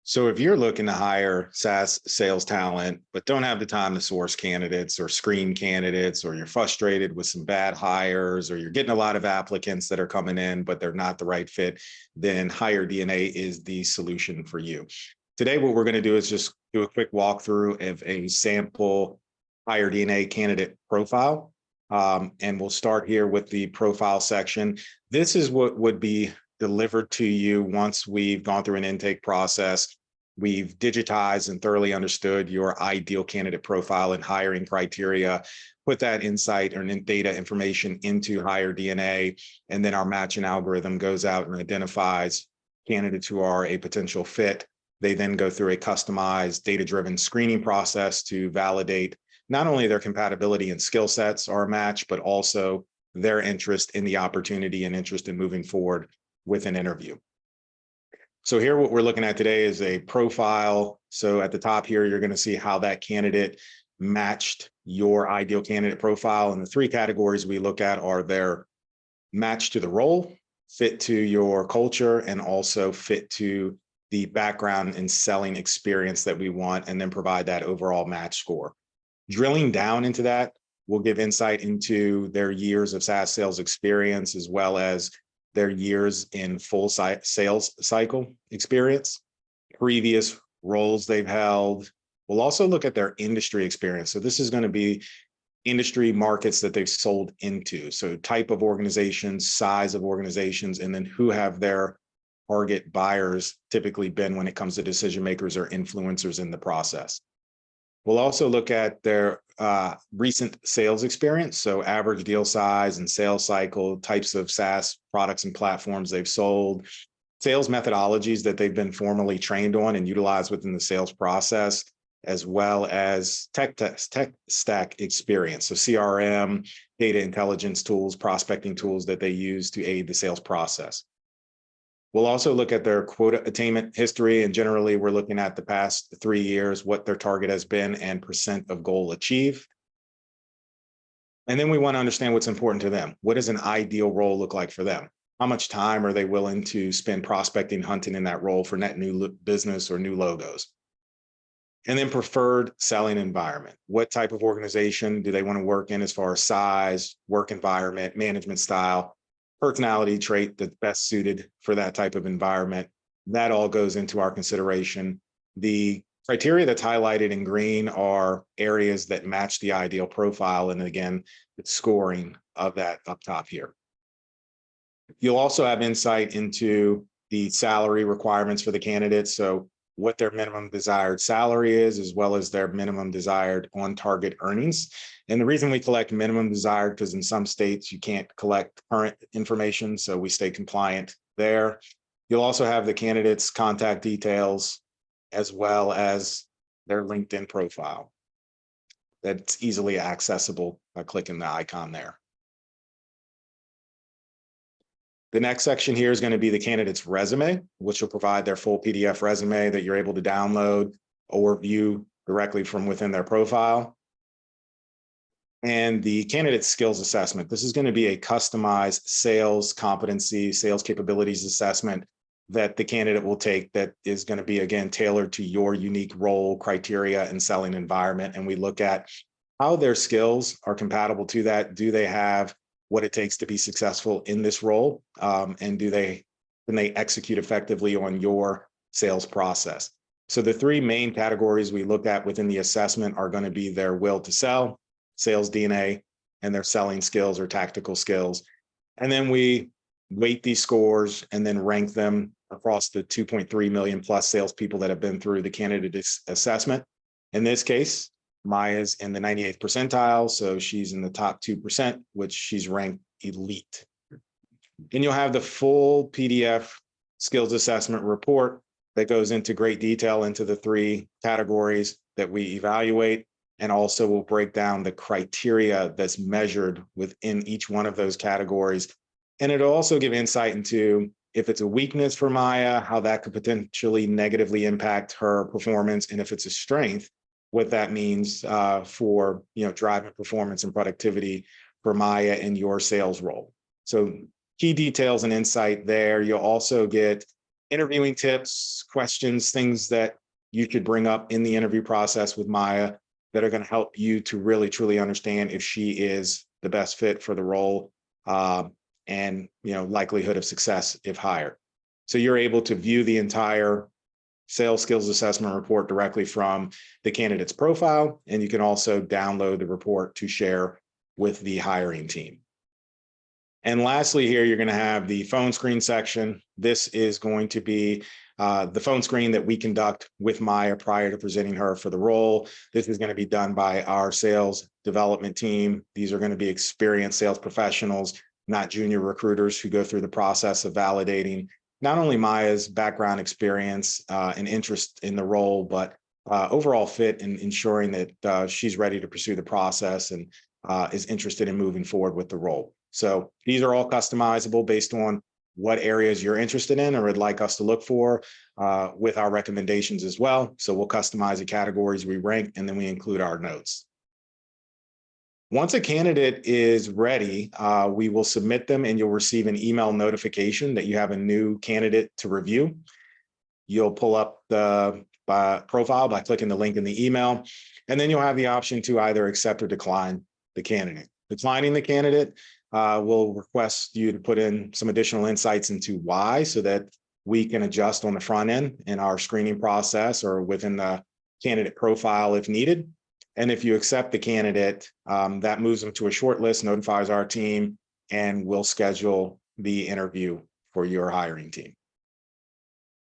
So if you're looking to hire SaaS sales talent, but don't have the time to source candidates or screen candidates, or you're frustrated with some bad hires, or you're getting a lot of applicants that are coming in, but they're not the right fit, then HireDNA is the solution for you. Today, what we're going to do is just do a quick walkthrough of a sample HireDNA candidate profile. And we'll start here with the profile section. This is what would be delivered to you once we've gone through an intake process. We've digitized and thoroughly understood your ideal candidate profile and hiring criteria, put that insight or data information into HireDNA, and then our matching algorithm goes out and identifies candidates who are a potential fit. They then go through a customized data-driven screening process to validate not only their compatibility and skill sets are a match, but also their interest in the opportunity and interest in moving forward with an interview. So here, what we're looking at today is a profile. So at the top here, you're going to see how that candidate matched your ideal candidate profile. And the three categories we look at are their match to the role, fit to your culture, and also fit to the background and selling experience that we want, and then provide that overall match score. Drilling down into that, we'll give insight into their years of SaaS sales experience, as well as their years in full sales cycle experience, previous roles they've held. We'll also look at their industry experience. So this is going to be industry markets that they've sold into. So type of organizations, size of organizations, and then who have their target buyers typically been when it comes to decision makers or influencers in the process. We'll also look at their recent sales experience, so average deal size and sales cycle, types of SaaS products and platforms they've sold, sales methodologies that they've been formally trained on and utilized within the sales process, as well as tech stack experience, so CRM, data intelligence tools, prospecting tools that they use to aid the sales process. We'll also look at their quota attainment history, and generally we're looking at the past 3 years, what their target has been and percent of goal achieved. And then we want to understand what's important to them. What does an ideal role look like for them? How much time are they willing to spend prospecting, hunting in that role for net new business or new logos? And then preferred selling environment. What type of organization do they want to work in as far as size, work environment, management style, personality trait that's best suited for that type of environment? That all goes into our consideration. The criteria that's highlighted in green are areas that match the ideal profile. And again, it's scoring of that up top here. You'll also have insight into the salary requirements for the candidates. So what their minimum desired salary is, as well as their minimum desired on-target earnings. And the reason we collect minimum desired, because in some states you can't collect current information, so we stay compliant there. You'll also have the candidate's contact details, as well as their LinkedIn profile. That's easily accessible by clicking the icon there. The next section here is going to be the candidate's resume, which will provide their full PDF resume that you're able to download or view directly from within their profile. And the candidate skills assessment. This is going to be a customized sales competency, sales capabilities assessment that the candidate will take that is going to be, again, tailored to your unique role, criteria, and selling environment. And we look at how their skills are compatible to that. Do they have what it takes to be successful in this role? And can they execute effectively on your sales process? So the three main categories we look at within the assessment are going to be their will to sell, sales DNA, and their selling skills or tactical skills. And then we weight these scores and then rank them across the 2.3 million plus salespeople that have been through the candidate assessment. In this case, Maya's in the 98th percentile, so she's in the top 2%, which she's ranked elite. And you'll have the full PDF skills assessment report that goes into great detail into the three categories that we evaluate, and also will break down the criteria that's measured within each one of those categories. And it'll also give insight into if it's a weakness for Maya, how that could potentially negatively impact her performance, and if it's a strength, what that means for driving performance and productivity for Maya in your sales role. So key details and insight there. You'll also get interviewing tips, questions, things that you could bring up in the interview process with Maya that are going to help you to really truly understand if she is the best fit for the role, and likelihood of success if hired. So you're able to view the entire sales skills assessment report directly from the candidate's profile, and you can also download the report to share with the hiring team. And lastly, here you're going to have the phone screen section. This is going to be the phone screen that we conduct with Maya prior to presenting her for the role. This is going to be done by our sales development team. These are going to be experienced sales professionals, not junior recruiters, who go through the process of validating not only Maya's background experience and interest in the role, but overall fit in ensuring that she's ready to pursue the process and is interested in moving forward with the role. So these are all customizable based on what areas you're interested in or would like us to look for with our recommendations as well. So we'll customize the categories we rank, and then we include our notes. Once a candidate is ready, we will submit them and you'll receive an email notification that you have a new candidate to review. You'll pull up the profile by clicking the link in the email, and then you'll have the option to either accept or decline the candidate. Declining the candidate will request you to put in some additional insights into why, so that we can adjust on the front end in our screening process or within the candidate profile if needed. And if you accept the candidate, that moves them to a short list, notifies our team, and we'll schedule the interview for your hiring team.